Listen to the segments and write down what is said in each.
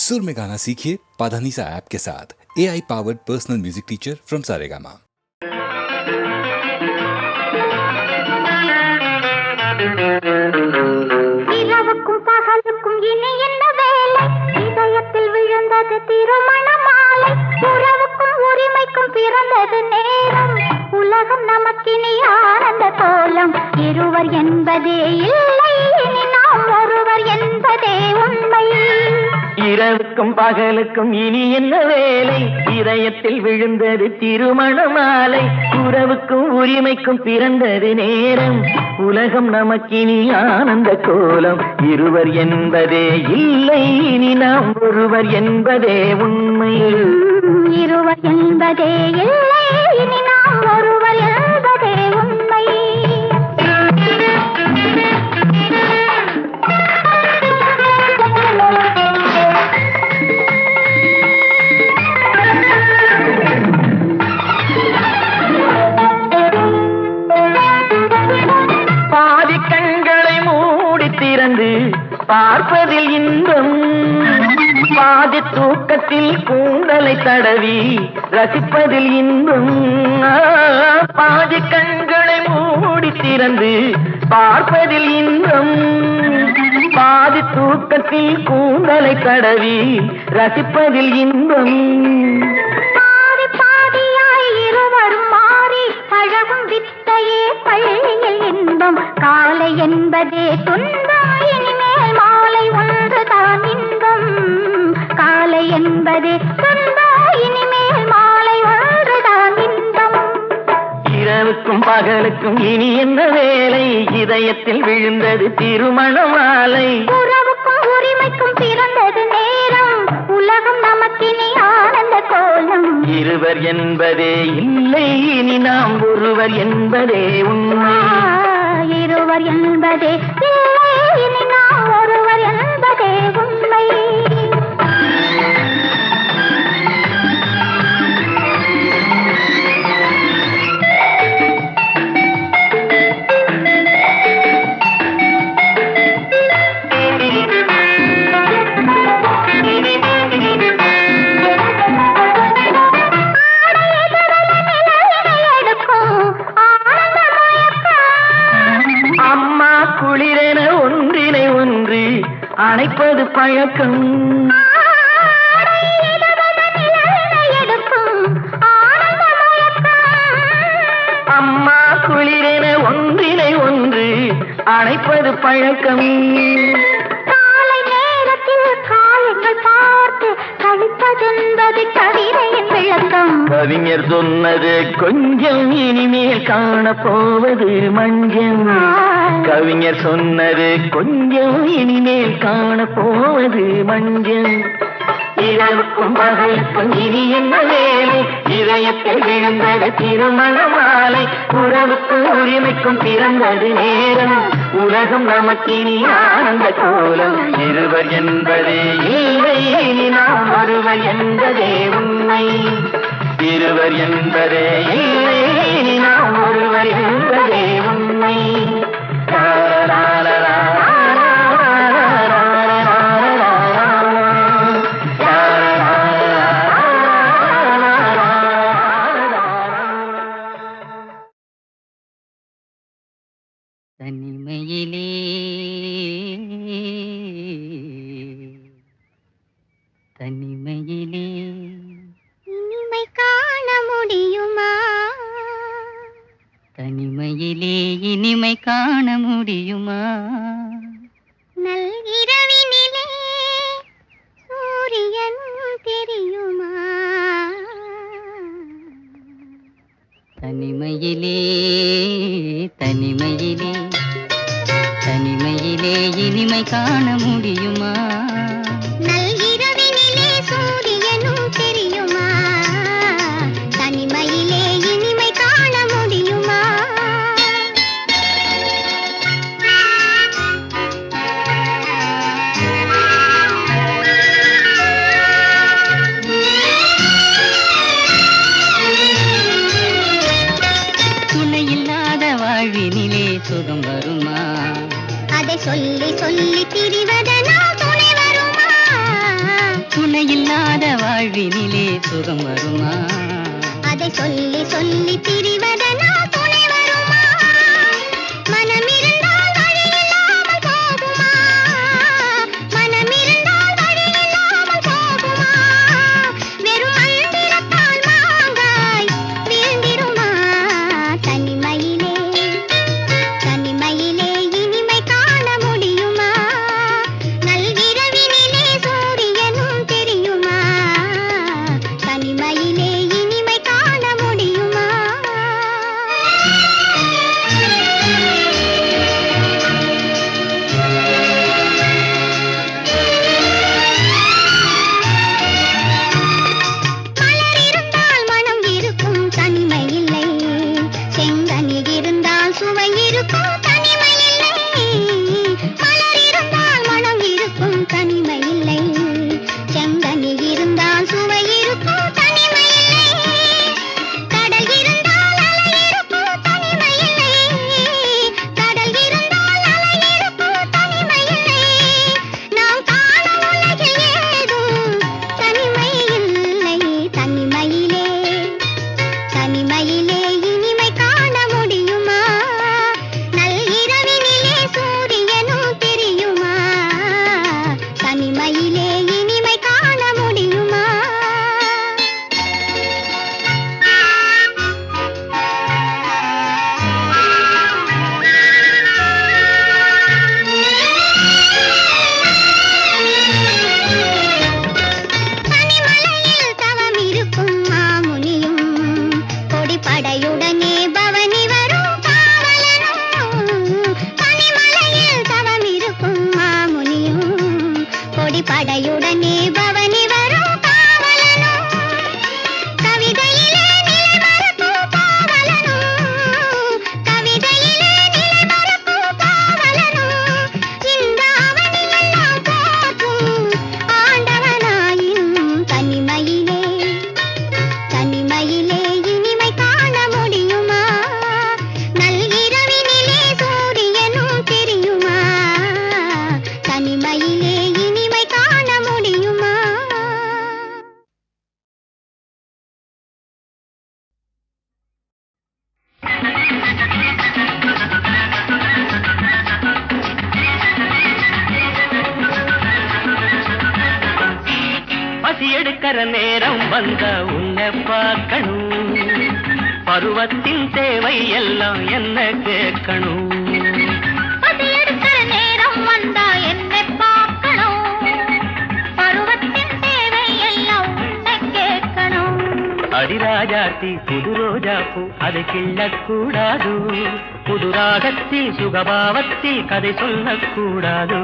सुर में गाना सीखिए पाधानीसा ऐप के साथ AI powered personal music teacher from Saregama. இரவுக்கும் பகலுக்கும் இனி என்ன வேலை? இதயத்தில் விழுந்தது திருமண மாலை. உறவுக்கும் உரிமைக்கும் பிறந்தது நேரம். உலகம் நமக்கினி ஆனந்த கோலம். இருவர் என்பதே இல்லை, இனி நாம் ஒருவர் என்பதே உண்மை. இரவுக்கும் பகலுக்கும் இனி என்ன வேலை? இதயத்தில் விழுந்தது திருமண மாலை. உறவுக்கும் உரிமைக்கும் பிறந்தது நேரம். உலகம் நமக்கினி ஆனந்த கோலம். இருவர் என்பதே இல்லை, இனி நாம் ஒருவர் என்பதே உண்மை. இருவர் என்பதே இல்லை, இனி நாம் ஒருவர் என்பதே உண்மை. பாதி கண்களை மூடி திறந்து பார்ப்பதில் இன்பம், பாதி தூக்கத்தில் கூந்தலை தடவி ரசிப்பதில் இன்பம். பாதி கண்களை மூடி திறந்து பார்ப்பதில் இன்பம், பாதி தூக்கத்தில் கூந்தலை தடவி ரசிப்பதில் இன்பம். பாதி பாதியாய் இருவரும் மாறி பழகும் வித்தையே பள்ளியில் இன்பம். காலை என்பதே துன்பம், இனிமேல் மாலை ஒன்றுதான் இன்பம். காலை என்பதே துன்பம், இனிமேல் மாலை ஒன்றுதான் இன்பம். இரவுக்கும் பகலுக்கும் இனி என்ன வேலை? இதயத்தில் விழுந்தது திருமண மாலை. உறவுக்கும் உரிமைக்கும் பிறந்தது நேரம். உலகம் நமக்கினி ஆனந்த கோலம். இருவர் என்பதே இல்லை, இனி நாம் ஒருவர் என்பதே உண்மை. இருவர் என்பதே இல்லை, இனி நாம் ஒருவர் என்பதே உண்மை. அம்மா குளிரென ஒன்றினை ஒன்று அணைப்பது பழக்கம். அம்மா குளிரென ஒன்றினை ஒன்று அணைப்பது பழக்கம். காலை நேரத்தில் காயங்கள் பார்த்து கழிப்பதென்பது கவிதையின் விளக்கம். கவிஞர் சொன்னது கொஞ்சம், இனிமேல் காணப்போவது மஞ்சள். கவிஞர் சொன்னது கொஞ்சம், இனிமேல் காணப்போவது மஞ்சள். இரவுக்கும் பகலுக்கும் இனி என்ன வேலை? இதயத்தில் விழுந்தது திருமண மாலை. உறவுக்கும் உரிமைக்கும் பிறந்தது நேரம். உலகம் நமக்கினி ஆனந்த கோலம். இருவர் என்பதே இல்லை, இனி நாம் ஒருவர் என்பதே உண்மை. இருவர் என்பதே இல்லை, இனி நாம் ஒருவர் என்பதே உண்மை. தனிமையிலே தனிமையிலே இனிமை காண முடியுமா? தனிமையிலே இனிமை காண முடியுமா? நல்கிரவினிலே சூரியன் தெரியுமா? தனிமையிலே தனிமையிலே தனிமையிலே இனிமை காண முடியுமா? நல்கிரவினிலே சூரியனும் தெரியுமா? தனிமையிலே இனிமை காண முடியுமா? துணையில்லாத வாழ்வினிலே சுகம் வருமா? அதை சொல்லி சொல்லி திரிவதனால் துணையில்லாத வாழ்வினிலே சுகம் வருமா? அதை சொல்லி சொல்லி திரிவதனால் துணை வருமா? மனமிருந்தால் வழியில்லாமல் போகுமா? மனமிருந்தால் வழியில்லாமல் போகுமா? வெறும் மந்திரத்தால் மாங்காய் வீழ்ந்திருமா? தனிமையிலே தனிமையிலே இனிமை காண முடியுமா? நல்கிரவினிலே சூரியனும் தெரியுமா? தனிமையிலே இனிமை காண முடியுமா? மலர் இருந்தால் மனம் இருக்கும், தனிமை இல்லை. செங்கனி இருந்தால் சுவை இருக்கும், தனிமை இல்லை. மலர் இருந்தால் மனம் இருக்கும், தனிமை இல்லை. செங்கனி இருந்தால் சுவை இருக்கும், தனிமை இல்லை. கடல் இருந்தால் அலை இருக்கும், தனிமை இல்லை. கடல் இருந்தால் அலை இருக்கும், தனிமை இல்லை. நாம் காணும் உலகில் ஏதும் தனிமை இல்லை. தனிமையிலே தனிமையிலே இனிமை காண முடியுமா? நல்கிரவினிலே சூரியனும் தெரியுமா? தனிமையிலே இனிமை காண முடியுமா? பனிமலையில் தவம் இருக்கும் மாமுனியும், கொடிப்படையுடனே பவனி வரும் காவலனும். பனிமலையில் தவம் இருக்கும் மாமுனியும், கொடிப்படையுடனே பவனி வரும் காவலனும். கவிதையிலே நிலை மறக்கும் பாவலனும். கவிதையிலே நிலை மறக்கும் பாவலனும். இந்த அவனியெல்லாம் போற்றும் ஆண்டவனாயும். தனிமையிலே தனிமையிலே இனிமை காண முடியுமா? நல்கிரவினிலே சூரியனும் தெரியுமா? தனிமையிலே இனிமை காண முடியுமா? பசி எடுக்கிற நேரம் வந்த உன்னை பார்க்கணும். பருவத்தின் தேவை எல்லாம் என்ன கேட்கணும். பசி எடுக்கிற நேரம் வந்தா என்னை பார்க்கணும். பருவத்தின் தேவை எல்லாம் உன்னை கேட்கணும். அடிராஜாத்தி புது ரோஜா பூ அதை கிள்ளக்கூடாது. புது ராகத்தில் சுகபாவத்தில் கதை சொல்லக்கூடாது.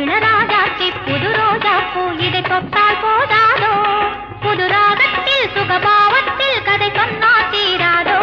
இளராஜாத்தி புது ரோஜா பூ இதை தொட்டால் போதாதோ? புது ராகத்தில் சுகபாவத்தில் கதை சொன்னா தீராதோ?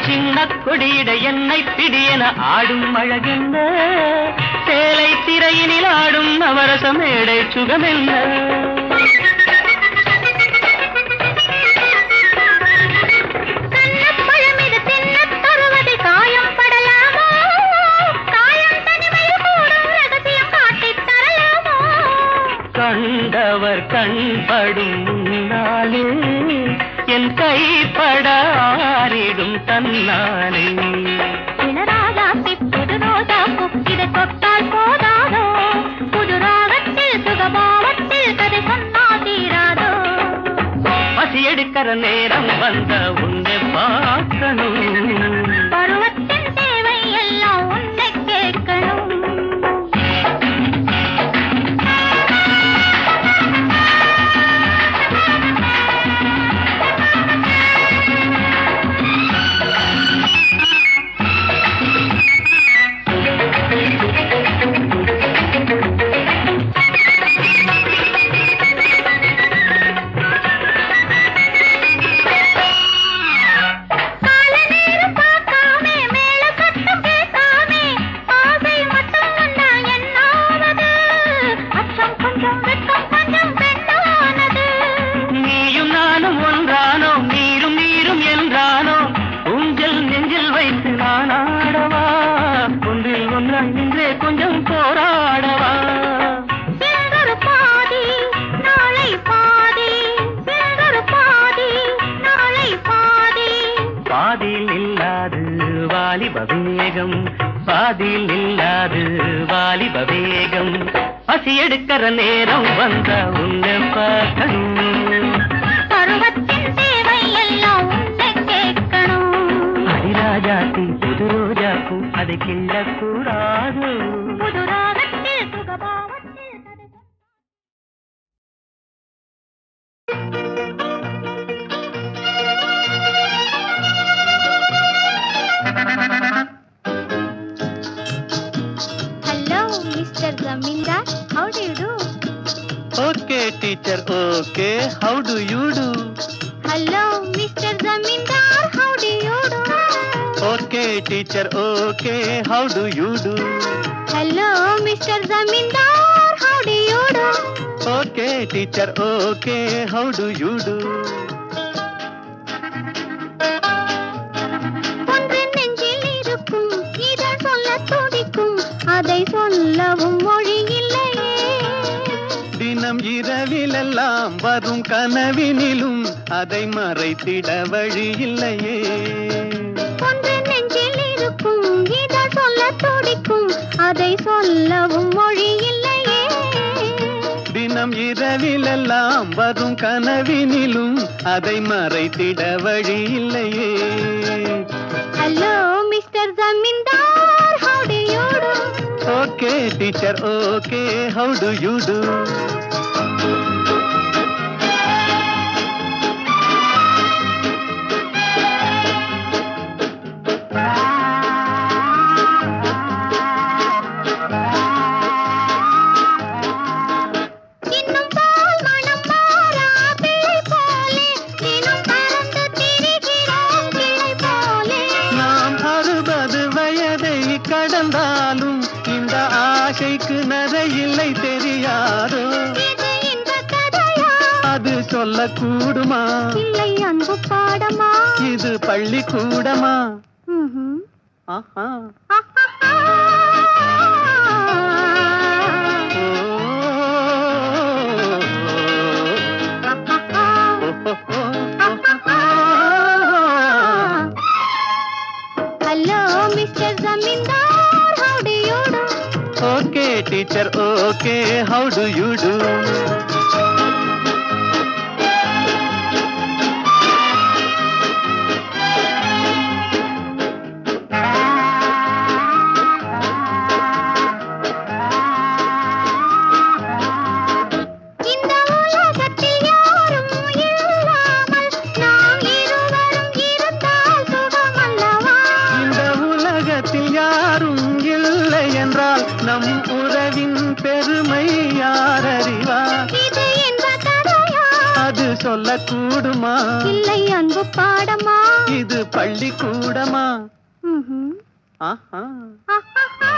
சின்ன கொடியிட என்னை பிடியென ஆடும் அழகென்ன. சேலை திரையினில் ஆடும் நவரச மேடை சுகமென்ன. கண்ணப்பழம் இது தின்னத் தருவதில் காயம் படலாமோ? காயம் தனிமையில் கூடும் ரகசியம் காட்டித் தரலாமோ? கண்டவர் கண்படும் முன்னாலே என் கைப்பட ஆறிடும் தன்னாலே. இளராஜாத்தி புது ரோஜா பூ இதை தொட்டால் போதாதோ? புது ராகத்தில் சுகபாவத்தில் கதை சொன்னா தீராதோ? பசி எடுக்கிற நேரம் வந்த உன்னை பார்க்கணும். பருவத்தின் தேவை எல்லாம் உன்னை கேட்கணும். காலனை பாதியில் இல்லாது வாலிப வேகம், பாதியில் இல்லாது வாலிப வேகம். பசி எடுக்கிற நேரம் வந்த உன்னை பார்க்கணும், பருவத்தின் தேவை எல்லாம் உன்னை கேட்கணும். அடிராஜாத்தி புது ரோஜாக்கும் அதை கிள்ளக்கூடாது. புது ராகத்தில் சுகபாவத்தில் Hello, Mr. Zamindar. How do you do? Okay, teacher, okay. How do you do? Hello, Mr. Zamindar. How do you do? Okay, teacher, okay. How do you do? Hello, Mr. Zamindar. How do you do? Okay, teacher, okay. How do you do? ஒன்று நெஞ்சில் இருக்கும், இதழ் சொல்லத் துடிக்கும், அதை சொல்லவும் மொழி இல்லையே. தினம் இரவிலெல்லாம் வரும் கனவினிலும் அதை மறைத்திட வழி இல்லையே. ஒன்று நெஞ்சில் இருக்கும், இதழ் சொல்லத் துடிக்கும், அதை சொல்லவும் மொழி இல்லையே. தினம் இரவிலெல்லாம் வரும் கனவினிலும் அதை மறைத்திட வழி இல்லையே. Hello, Mr. Zamindar. How do you do? Okay, teacher, okay. How do you do? இன்னும் பால் மணம் மாறா பிள்ளை போலே, தினம் பறந்து திரிகிறோம் கிளை போலே. நாம் 60 வயதை கடந்தாலும் இந்த ஆசைக்கு நரையில்லை தெரியாதோ. இது இன்பக் கதையா? அது சொல்லக்கூடுமா? இல்லை அன்பு பாடமா? இது பள்ளிக்கூடமா? ம்ஹும். ஆஹா. ஆஹாஹா. Hello, Mr. Zamindar. How do you do? Okay, teacher, okay. How do you do? இந்த உலகத்தில் யாரும் இல்லாமல் நாம் இருவரும் இருந்தால் சுகம் அல்லவா? இந்த உலகத்தில் யாரும் இல்லை என்றால் நம் உறவின் பெருமை யார் அறிவார்? இது இன்பக் கதையா? அது சொல்லக்கூடுமா? இல்லை அன்பு பாடமா? இது பள்ளிக்கூடமா? ம்ஹும். ஆஹா. ஆஹாஹா.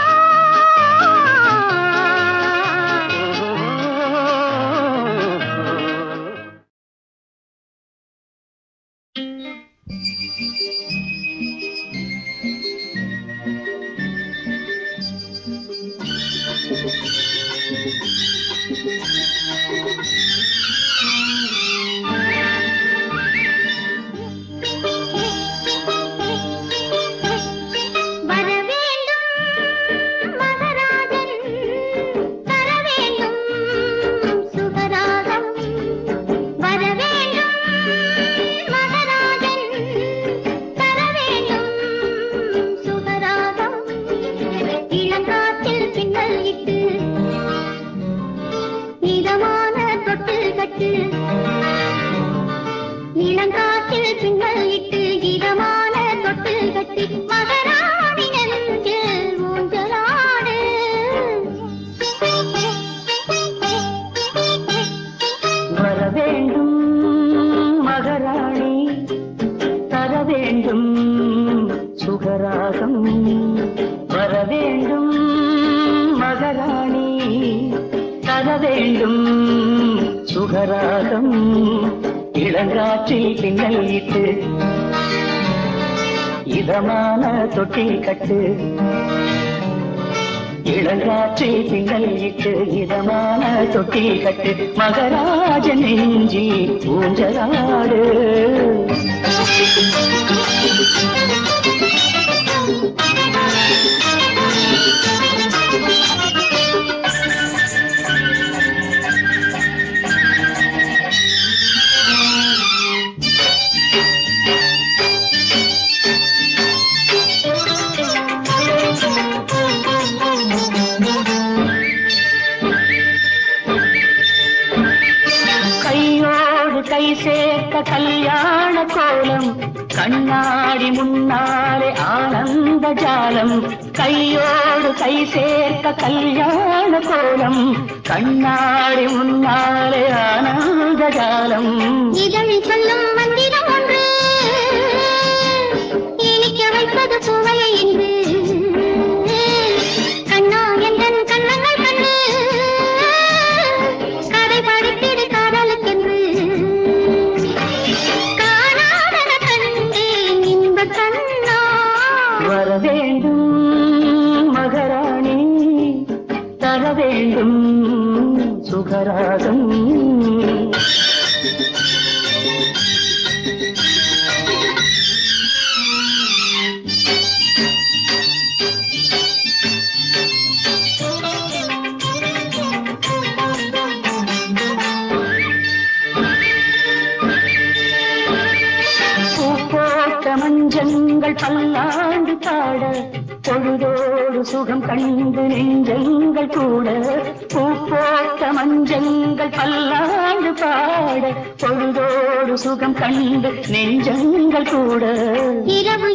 வரவேண்டும் மகராஜன், தரவேண்டும் சுகராகம். வரவேண்டும் மகராஜன், தரவேண்டும் சுகராகம். இளங்காற்றில் பின்னல் இட்டு இதமான தொட்டில் கட்டு, இளங்காற்றில் பின்னல் இட்டு இதமான தொட்டில் கட்டி மகராணி நெஞ்சில் ஊஞ்சலாடு. வரவேண்டும் மகராணி, தரவேண்டும் சுகராகம். வரவேண்டும் மகராணி, தரவேண்டும் சுகராகம். இளங்காற்றில் பின்னல் இட்டு இதமான தொட்டில் கட்டு, இளங்காற்றில் பின்னல் இட்டு இதமான தொட்டில் கட்டு மகராஜ நெஞ்சி ஊஞ்சலாடு. கை சேர்த்த கல்யாண கோலம் கண்ணாடி முன்னாலே ஆனந்த ஜாலம் கையோடு கை சேர்த்த கல்யாண கோலம் கண்ணாடி முன்னாலே ஆனந்த ஜாலம் இதழி சொல்லும் மந்திரம் ஒன்று இனிக்க வைப்பது சுவையை என்று கண்ணா எந்தன் கண்ணங்கள் கண்டு கதை படித்திடு காதலுக்கென்று காணாதன கண்டேன் இன்ப கண்ணா வர வேண்டும் மகராணி தர வேண்டும் சுகராகம் மஞ்சங்கள் பல்லாண்டு பாட பொழுதோடு சுகம் கண்டு நெஞ்சங்கள் கூட பூப்போட்ட மஞ்சங்கள் பல்லாண்டு பாட பொழுதோடு சுகம் கண்டு நெஞ்சங்கள் கூட இரவு